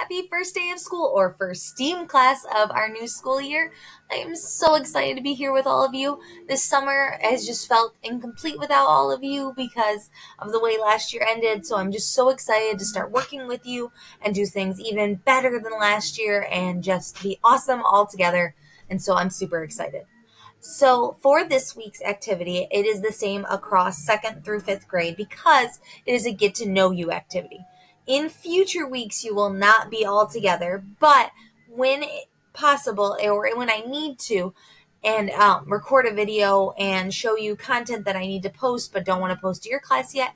happy first day of school or first STEAM class of our new school year. I am so excited to be here with all of you. This summer has just felt incomplete without all of you because of the way last year ended. So I'm just so excited to start working with you and do things even better than last year and just be awesome all together. And so I'm super excited. So for this week's activity, it is the same across 2nd through 5th grade because it is a get to know you activity. In future weeks, you will not be all together, but when possible or when I need to and record a video and show you content that I need to post but don't want to post to your class yet,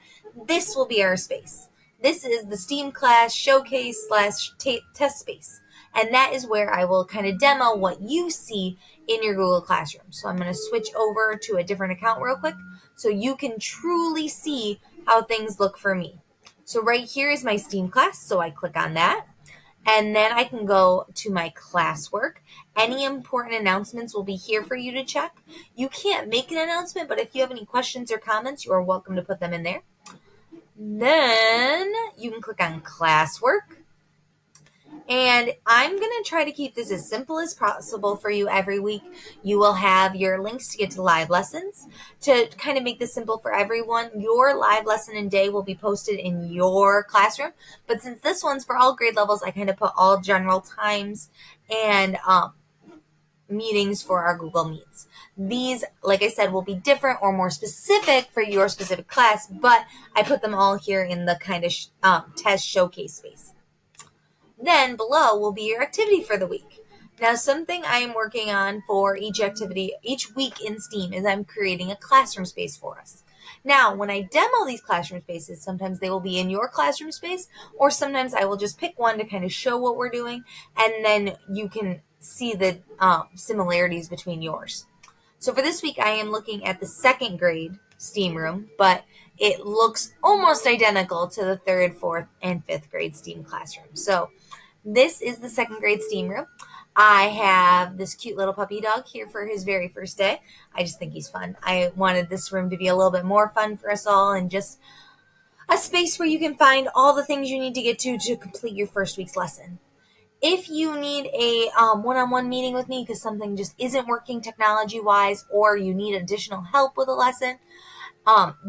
this will be our space. This is the STEAM class showcase / test space. And that is where I will kind of demo what you see in your Google Classroom. So I'm going to switch over to a different account real quick so you can truly see how things look for me. So right here is my STEAM class, so I click on that. And then I can go to my classwork. Any important announcements will be here for you to check. You can't make an announcement, but if you have any questions or comments, you are welcome to put them in there. Then you can click on classwork. And I'm going to try to keep this as simple as possible for you every week. You will have your links to get to live lessons. To kind of make this simple for everyone, your live lesson and day will be posted in your classroom. But since this one's for all grade levels, I kind of put all general times and meetings for our Google Meets. These, like I said, will be different or more specific for your specific class, but I put them all here in the kind of test showcase space. Then below will be your activity for the week. Now, something I am working on for each activity, each week in STEAM, is I'm creating a classroom space for us. Now, when I demo these classroom spaces, sometimes they will be in your classroom space, or sometimes I will just pick one to kind of show what we're doing, and then you can see the similarities between yours. So for this week, I am looking at the 2nd grade STEAM room, but it looks almost identical to the 3rd, 4th, and 5th grade STEAM classroom. So this is the 2nd grade STEAM room. I have this cute little puppy dog here for his very first day. I just think he's fun. I wanted this room to be a little bit more fun for us all and just a space where you can find all the things you need to get to complete your first week's lesson. If you need a one-on-one meeting with me because something just isn't working technology-wise or you need additional help with a lesson,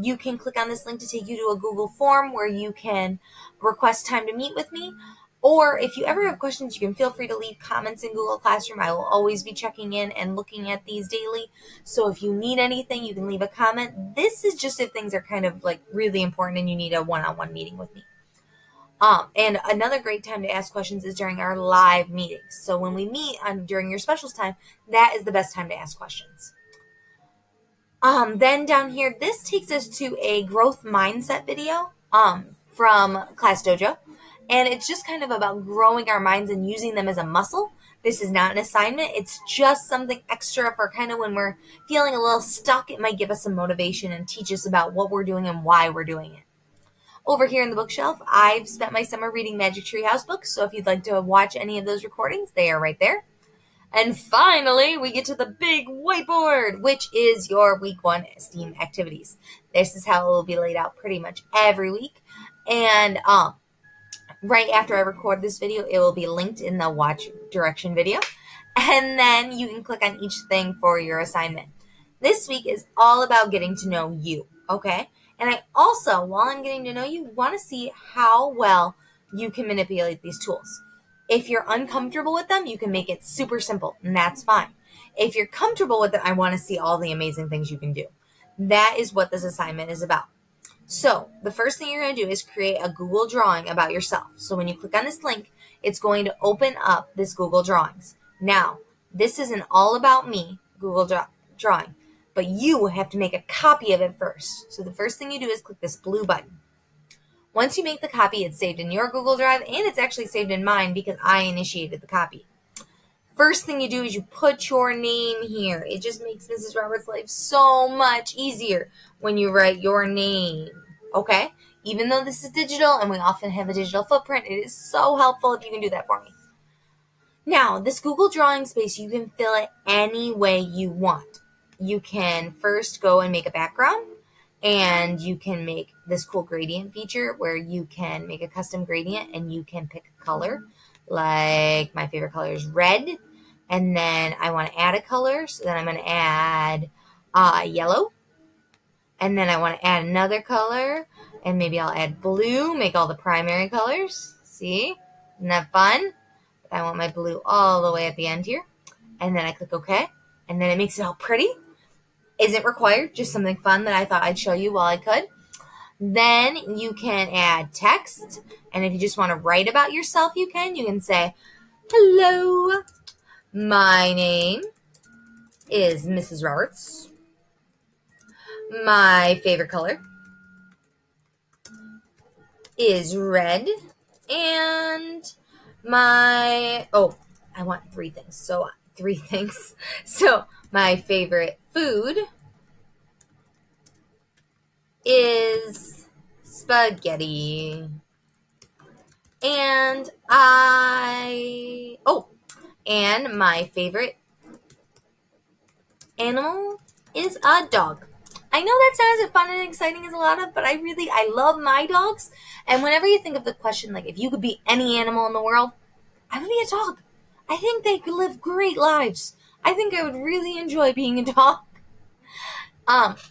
you can click on this link to take you to a Google form where you can request time to meet with me. Or if you ever have questions, you can feel free to leave comments in Google Classroom. I will always be checking in and looking at these daily. So if you need anything, you can leave a comment. This is just if things are kind of like really important and you need a one-on-one meeting with me. And another great time to ask questions is during our live meetings. So when we meet during your specials time, that is the best time to ask questions. Then down here, this takes us to a growth mindset video from Class Dojo. And it's just kind of about growing our minds and using them as a muscle. This is not an assignment. It's just something extra for kind of when we're feeling a little stuck. It might give us some motivation and teach us about what we're doing and why we're doing it. Over here in the bookshelf, I've spent my summer reading Magic Tree House books. So if you'd like to watch any of those recordings, they are right there. And finally, we get to the big whiteboard, which is your week 1 STEAM activities. This is how it will be laid out pretty much every week. And right after I record this video, it will be linked in the watch direction video. And then you can click on each thing for your assignment. This week is all about getting to know you, okay? And I also, while I'm getting to know you, want to see how well you can manipulate these tools. If you're uncomfortable with them, you can make it super simple, and that's fine. If you're comfortable with it, I want to see all the amazing things you can do. That is what this assignment is about. So the first thing you're going to do is create a Google drawing about yourself. So when you click on this link, it's going to open up this Google Drawings. Now, this is an all about me Google drawing, but you have to make a copy of it first. So the first thing you do is click this blue button. Once you make the copy, it's saved in your Google Drive, and it's actually saved in mine because I initiated the copy. First thing you do is you put your name here. It just makes Mrs. Roberts' life so much easier when you write your name, okay? Even though this is digital and we often have a digital footprint, it is so helpful if you can do that for me. Now, this Google Drawing space, you can fill it any way you want. You can first go and make a background. And you can make this cool gradient feature where you can make a custom gradient and you can pick a color. Like my favorite color is red. And then I want to add a color. So then I'm going to add yellow. And then I want to add another color. And maybe I'll add blue. Make all the primary colors. See? Isn't that fun? But I want my blue all the way at the end here. And then I click OK. And then it makes it all pretty. Isn't required, just something fun that I thought I'd show you while I could. Then you can add text, and if you just want to write about yourself, you can say, hello, my name is Mrs. Roberts. My favorite color is red, and I want 3 things, so 3 things. So my favorite food is spaghetti. And and my favorite animal is a dog. I know that sounds as fun and exciting as a lot of, but I love my dogs. And whenever you think of the question, like if you could be any animal in the world, I would be a dog. I think they could live great lives. I think I would really enjoy being a dog.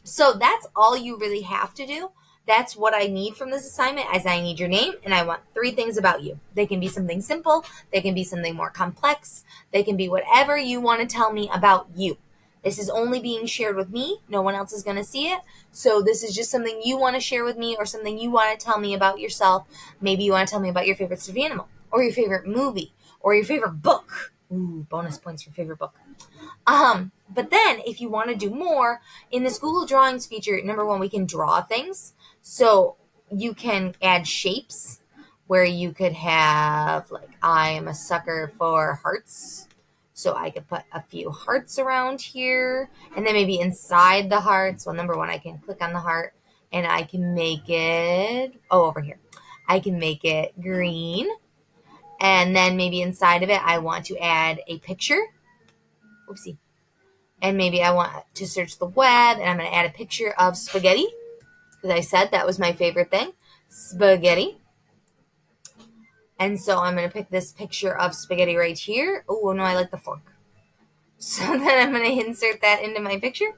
So that's all you really have to do. That's what I need from this assignment, as I need your name, and I want 3 things about you. They can be something simple. They can be something more complex. They can be whatever you want to tell me about you. This is only being shared with me. No one else is going to see it. So this is just something you want to share with me or something you want to tell me about yourself. Maybe you want to tell me about your favorite stuffed animal or your favorite movie or your favorite book. Ooh, bonus points for favorite book. But then if you want to do more, in this Google Drawings feature, number 1, we can draw things. So you can add shapes where you could have, like, I am a sucker for hearts. So I could put a few hearts around here. And then maybe inside the hearts, well, number 1, I can click on the heart and I can make it, over here. I can make it green. And then maybe inside of it, I want to add a picture. Oopsie. And maybe I want to search the web, and I'm going to add a picture of spaghetti, because I said that was my favorite thing, spaghetti. And so I'm going to pick this picture of spaghetti right here. Oh, no, I like the fork. So then I'm going to insert that into my picture.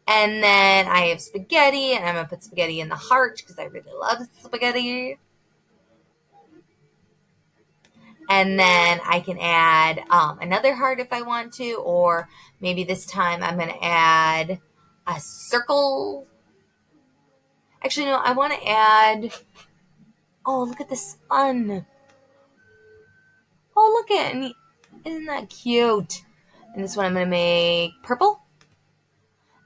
And then I have spaghetti, and I'm going to put spaghetti in the heart, because I really love spaghetti. And then I can add another heart if I want to, or maybe this time I'm going to add a circle. Actually, no, I want to add, oh, look at the sun. Oh, look at it. Isn't that cute? And this one I'm going to make purple.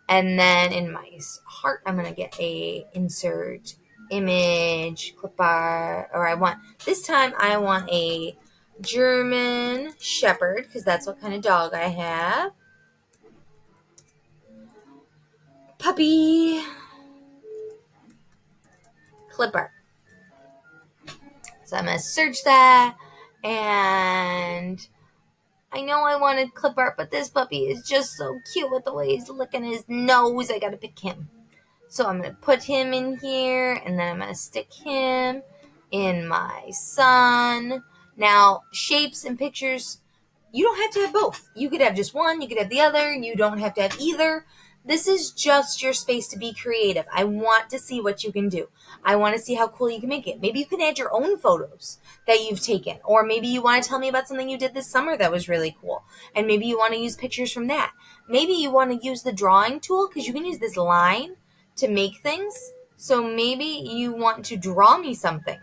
And then in my heart, I'm going to get a insert image, clip art, or this time I want a German Shepherd, because that's what kind of dog I have. Puppy. Clip art. So I'm going to search that, and I know I wanted clip art, but this puppy is just so cute with the way he's licking his nose. I got to pick him. So I'm going to put him in here, and then I'm going to stick him in my sun. Now, shapes and pictures, you don't have to have both. You could have just one, you could have the other, you don't have to have either. This is just your space to be creative. I want to see what you can do. I want to see how cool you can make it. Maybe you can add your own photos that you've taken, or maybe you want to tell me about something you did this summer that was really cool, and maybe you want to use pictures from that. Maybe you want to use the drawing tool, because you can use this line to make things. So maybe you want to draw me something.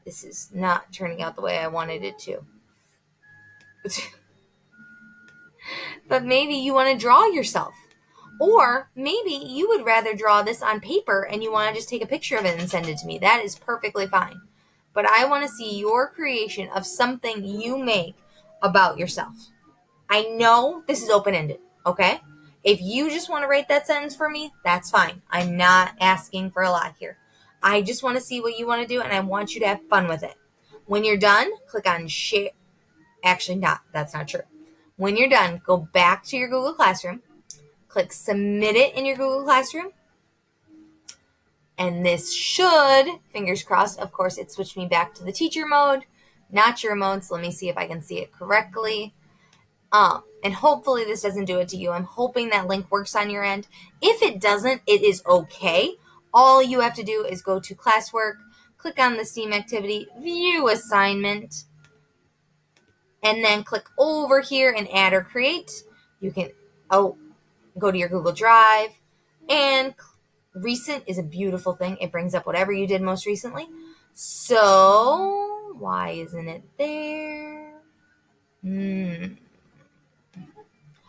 This is not turning out the way I wanted it to. But maybe you want to draw yourself. Or maybe you would rather draw this on paper and you want to just take a picture of it and send it to me. That is perfectly fine. But I want to see your creation of something you make about yourself. I know this is open-ended, okay? If you just want to write that sentence for me, that's fine. I'm not asking for a lot here. I just want to see what you want to do, and I want you to have fun with it. When you're done, click on share. Actually, that's not true. When you're done, go back to your Google Classroom, click submit it in your Google Classroom, And this should, fingers crossed, of course, it switched me back to the teacher mode, not your mode. So let me see if I can see it correctly. And hopefully this doesn't do it to you. I'm hoping that link works on your end. If it doesn't, it is okay. All you have to do is go to classwork, click on the STEAM activity, view assignment, and then click over here and add or create. You can go to your Google Drive, and recent is a beautiful thing. It brings up whatever you did most recently. So why isn't it there?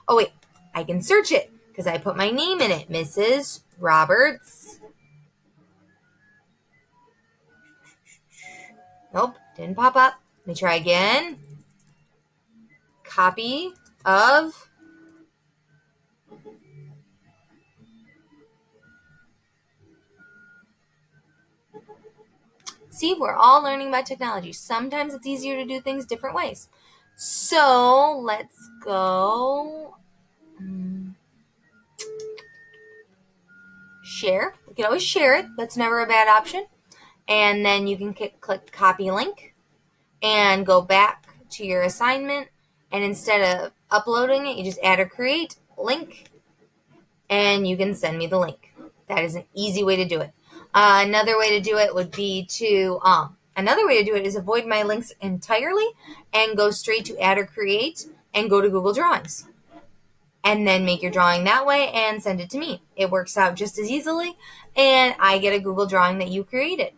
Oh wait, I can search it because I put my name in it, Mrs. Roberts. Nope, didn't pop up. Let me try again. Copy of See, we're all learning about technology. Sometimes it's easier to do things different ways. So let's go share. We can always share it. That's never a bad option. And then you can click copy link and go back to your assignment. And instead of uploading it, you just add or create link, and you can send me the link. That is an easy way to do it. Another way to do it would be to, avoid my links entirely and go straight to add or create and go to Google Drawings. And then make your drawing that way and send it to me. It works out just as easily, and I get a Google drawing that you created.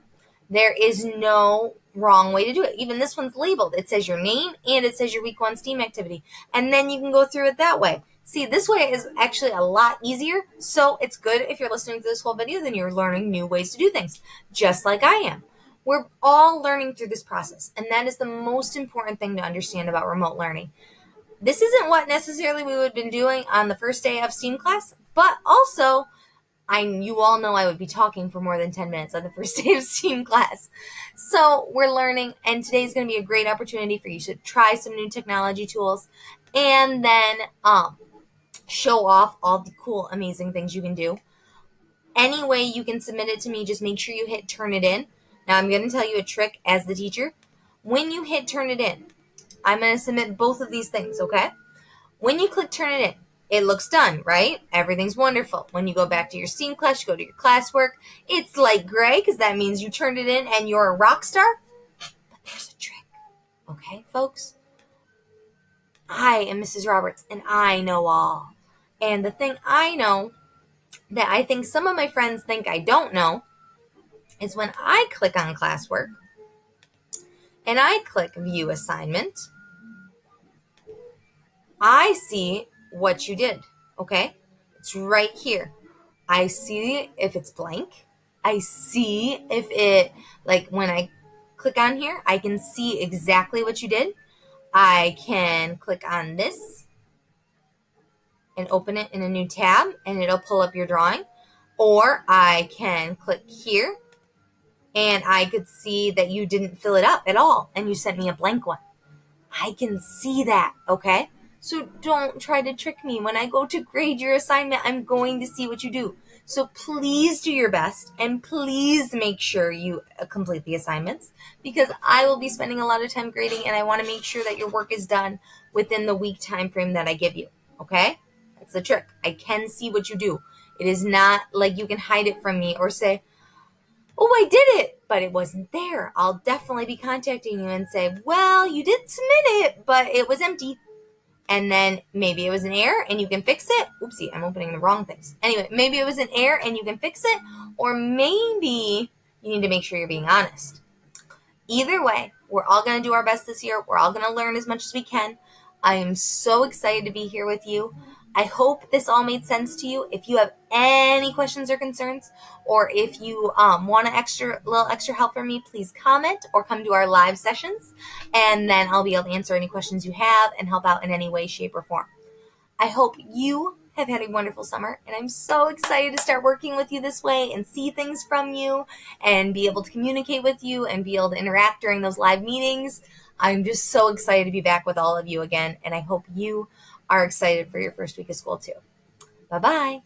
There is no wrong way to do it. Even this one's labeled. It says your name and it says your week 1 STEAM activity. And then you can go through it that way. See, this way is actually a lot easier. So it's good if you're listening to this whole video, then you're learning new ways to do things, just like I am. We're all learning through this process. And that is the most important thing to understand about remote learning. This isn't what necessarily we would have been doing on the first day of STEAM class, but also you all know I would be talking for more than 10 minutes on the first day of STEAM class. So we're learning, and today's going to be a great opportunity for you to try some new technology tools and then show off all the cool, amazing things you can do. Any way you can submit it to me, just make sure you hit turn it in. Now I'm going to tell you a trick as the teacher. When you hit turn it in, I'm going to submit both of these things, okay? When you click turn it in, it looks done, right? Everything's wonderful. When you go back to your STEAM class, you go to your classwork, it's light gray because that means you turned it in and you're a rock star. But there's a trick, okay, folks? I am Mrs. Roberts, and I know all. And the thing I know that I think some of my friends think I don't know is when I click on classwork and I click view assignment, I see what you did, okay? It's right here. I see if it's blank. I see if it, like when I click on here, I can see exactly what you did. I can click on this and open it in a new tab and it'll pull up your drawing. Or I can click here and I could see that you didn't fill it up at all and you sent me a blank one. I can see that, okay? So don't try to trick me. When I go to grade your assignment, I'm going to see what you do. So please do your best and please make sure you complete the assignments because I will be spending a lot of time grading and I want to make sure that your work is done within the week time frame that I give you, okay? That's the trick. I can see what you do. It is not like you can hide it from me or say, oh, I did it, but it wasn't there. I'll definitely be contacting you and say, well, you did submit it, but it was empty. And then maybe it was an error and you can fix it. Oopsie, I'm opening the wrong things. Anyway, maybe it was an error and you can fix it. Or maybe you need to make sure you're being honest. Either way, we're all going to do our best this year. We're all going to learn as much as we can. I am so excited to be here with you. I hope this all made sense to you. If you have any questions or concerns, or if you want a little extra help from me, please comment or come to our live sessions, and then I'll be able to answer any questions you have and help out in any way, shape, or form. I hope you have had a wonderful summer, and I'm so excited to start working with you this way and see things from you and be able to communicate with you and be able to interact during those live meetings. I'm just so excited to be back with all of you again, and I hope you are excited for your first week of school too. Bye-bye.